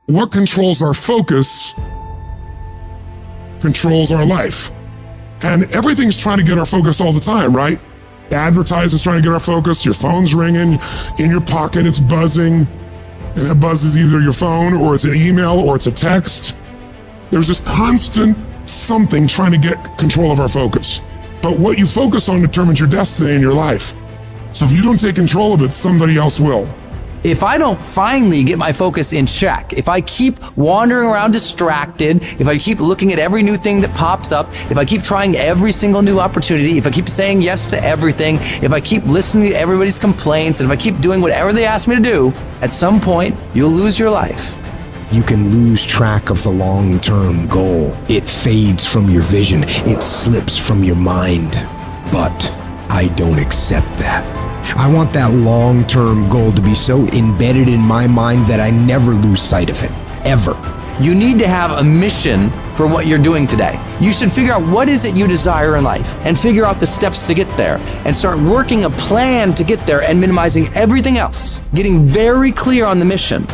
What controls our focus controls our life. And everything's trying to get our focus all the time, right? Advertising's trying to get our focus. Your phone's ringing, in your pocket it's buzzing, and that buzz is either your phone or it's an email or it's a text. There's this constant something trying to get control of our focus. But what you focus on determines your destiny in your life. So if you don't take control of it, somebody else will. If I don't finally get my focus in check, if I keep wandering around distracted, if I keep looking at every new thing that pops up, if I keep trying every single new opportunity, if I keep saying yes to everything, if I keep listening to everybody's complaints, and if I keep doing whatever they ask me to do, at some point, you'll lose your life. You can lose track of the long-term goal. It fades from your vision. It slips from your mind. But I don't accept that. I want that long-term goal to be so embedded in my mind that I never lose sight of it, ever. You need to have a mission for what you're doing today. You should figure out what is it you desire in life and figure out the steps to get there and start working a plan to get there and minimizing everything else. Getting very clear on the mission,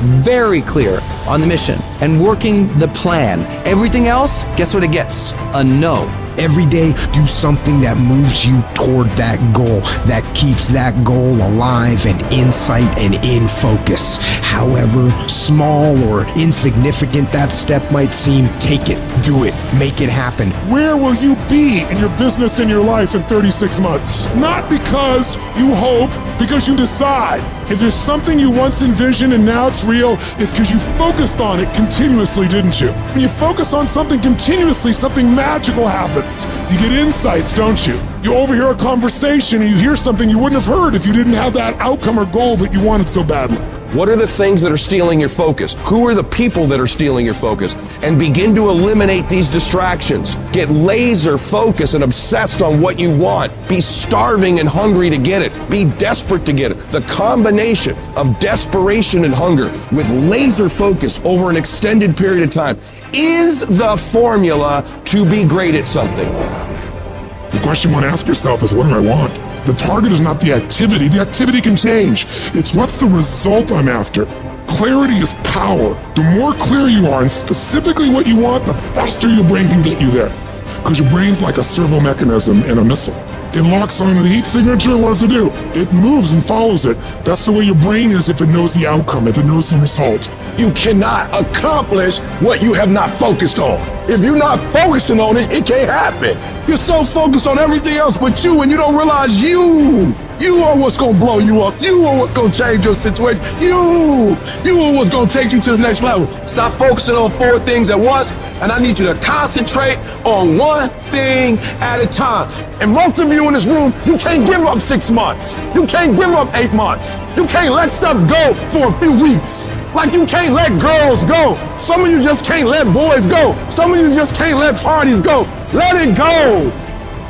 and working the plan. Everything else, guess what it gets? A no. Every day, do something that moves you toward that goal, that keeps that goal alive and in sight and in focus. However small or insignificant that step might seem, take it, do it, make it happen. Where will you be in your business and your life in 36 months? Not because you hope, because you decide. If there's something you once envisioned and now it's real, it's because you focused on it continuously, didn't you? When you focus on something continuously, something magical happens. You get insights, don't you? You overhear a conversation and you hear something you wouldn't have heard if you didn't have that outcome or goal that you wanted so badly. What are the things that are stealing your focus? Who are the people that are stealing your focus? And begin to eliminate these distractions. Get laser focused and obsessed on what you want. Be starving and hungry to get it. Be desperate to get it. The combination of desperation and hunger with laser focus over an extended period of time is the formula to be great at something. The question you want to ask yourself is, what do I want? The target is not the activity. The activity can change. It's what's the result I'm after. Clarity is power. The more clear you are and specifically what you want, the faster your brain can get you there. Because your brain's like a servo mechanism in a missile. It locks on to the heat signature and what does it do? It moves and follows it. That's the way your brain is if it knows the outcome, if it knows the result. You cannot accomplish what you have not focused on. If you're not focusing on it, it can't happen. You're so focused on everything else but you, and you don't realize you are what's gonna blow you up. You are what's gonna change your situation. You are what's gonna take you to the next level. Stop focusing on 4 things at once, and I need you to concentrate on one thing at a time. And most of you in this room, you can't give up 6 months. You can't give up 8 months. You can't let stuff go for a few weeks. Like you can't let girls go. Some of you just can't let boys go. Some of you just can't let parties go. Let it go.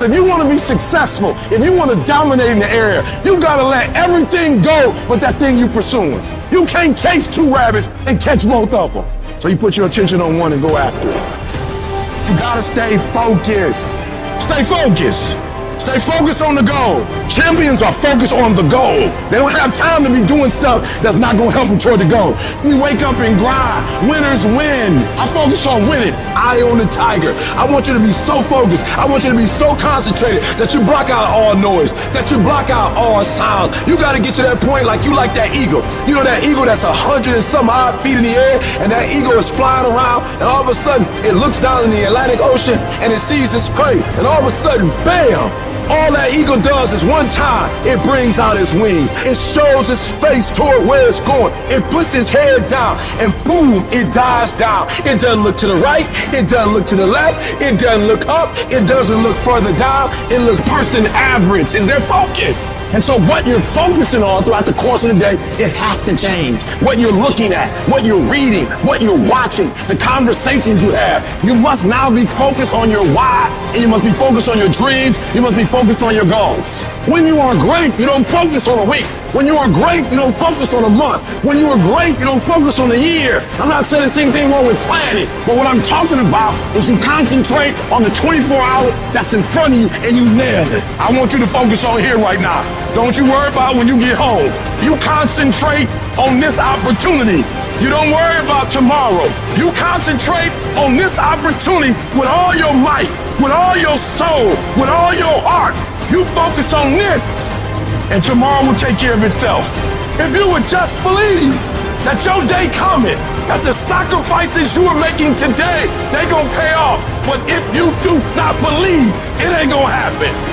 If you want to be successful, if you want to dominate in the area, you gotta let everything go but that thing you pursuing. You can't chase 2 rabbits and catch both of them. So you put your attention on one and go after it. You gotta stay focused. Stay focused. Stay focused on the goal. Champions are focused on the goal. They don't have time to be doing stuff that's not gonna help them toward the goal. We wake up and grind. Winners win. I focus on winning. Eye on the tiger. I want you to be so focused. I want you to be so concentrated that you block out all noise, that you block out all sound. You gotta get to that point like you like that eagle. You know that eagle that's 100 and some odd feet in the air, and that eagle is flying around, and all of a sudden it looks down in the Atlantic Ocean and it sees its prey, and all of a sudden, bam! All that eagle does is one time, it brings out its wings. It shows its face toward where it's going. It puts its head down and boom, it dives down. It doesn't look to the right. It doesn't look to the left. It doesn't look up. It doesn't look further down. It looks person average. Is their focus. And so what you're focusing on throughout the course of the day, it has to change. What you're looking at, what you're reading, what you're watching, the conversations you have. You must now be focused on your why, and you must be focused on your dreams. You must be focused on your goals. When you are great, you don't focus on a week. When you are great, you don't focus on a month. When you are great, you don't focus on a year. I'm not saying there's anything wrong with planning, but what I'm talking about is you concentrate on the 24 hours that's in front of you and you nail it. I want you to focus on here right now. Don't you worry about when you get home. You concentrate on this opportunity. You don't worry about tomorrow. You concentrate on this opportunity with all your might, with all your soul, with all your heart. You focus on this, and tomorrow will take care of itself. If you would just believe that your day coming, that the sacrifices you are making today, they gonna pay off. But if you do not believe, it ain't gonna happen.